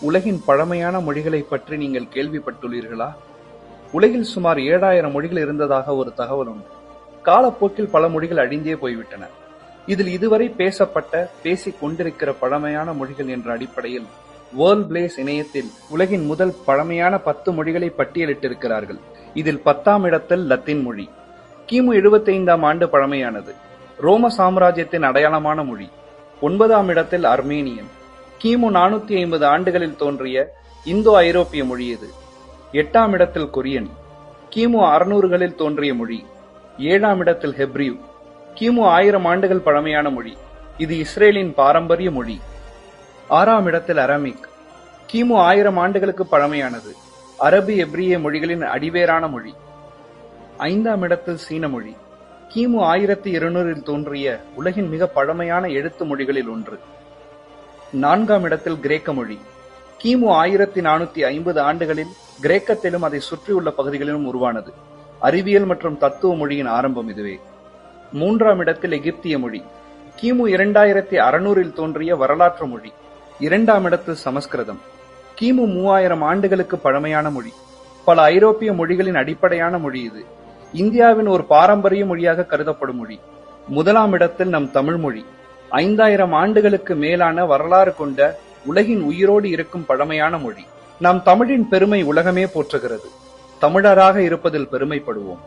உலகின் பழமையான மொழிகளைப் பற்றி நீங்கள் கேள்விப்பட்டுள்ளீர்களா? உலகில் சுமார் 7000 மொழிகள் இருந்ததாக ஒரு தகவல் உண்டு. காலப்போக்கில் பல மொழிகள் அழிந்தே போய்விட்டன. இதில் இதுவரை பேசிக் கொண்டிருக்கிற பழமையான மொழிகள் என்ற அடிப்படையில் வேர்ல்ட் பிளேஸ் இணையத்தில் உலகின் முதல் பழமையான 10 மொழிகளை பட்டியலிட்டிருக்கிறார்கள். இதில் 10ஆம் இடத்தில் லத்தீன் மொழி. கிமு 75ஆம் ஆண்டு பழமையானது. ரோம சாம்ராஜ்யத்தின் அடையாளமான மொழி. 9ஆம் இடத்தில் அர்மேனியன். கிமு 450 ஆண்டுகளில் தோன்றிய இந்தோ ஐரோப்பிய மொழி இது. 8ஆம் இடத்தில் கொரியன். கிமு 600களில் தோன்றிய மொழி. 7ஆம் இடத்தில் ஹெப்ரியூ. கிமு 1000 ஆண்டுகள் பழமையான மொழி. இது இஸ்ரேலின் பாரம்பரிய மொழி. 6ஆம் இடத்தில் அரமிக். கிமு 1000 ஆண்டுகளுக்கு பழமையானது. அரபி எப்ரிய மொழிகளின் அடிவேரான மொழி. 5ஆம் இடத்தில் சீன மொழி. கிமு 1200இல் தோன்றிய உலகின் மிக பழமையான எழுத்து மொழிகளில் ஒன்று. 4ஆம் இடத்தில் கிரேக்க மொழி. கிமு 1450 ஆண்டுகளில் கிரேக்கத்திலும் அதை சுற்றியுள்ள பகுதிகளிலும் உருவானது. அறிவியல் மற்றும் தத்துவ மொழியின் ஆரம்பம் இதுவே. 3ஆம் இடத்தில் எகிப்திய மொழி. கிமு 2600இல் தோன்றிய வரலாற்று மொழி. 2ஆம் இடத்தில் சமஸ்கிருதம். கிமு 3000 ஆண்டுகளுக்கு பழமையான மொழி. பல ஐரோப்பிய மொழிகளின் அடிப்படையான மொழி இது. இந்தியாவின் ஒரு பாரம்பரிய மொழியாக கருதப்படும் மொழி. 1ஆம் இடத்தில் நம் தமிழ் மொழி. 5000 ஆண்டுகளுக்கு மேலான வரலாறு கொண்ட உலகின் உயிரோடு இருக்கும் பழமையான மொழி. நம் தமிழின் பெருமை உலகமே போற்றுகிறது. தமிழராக இருப்பதில் பெருமைப்படுவோம்.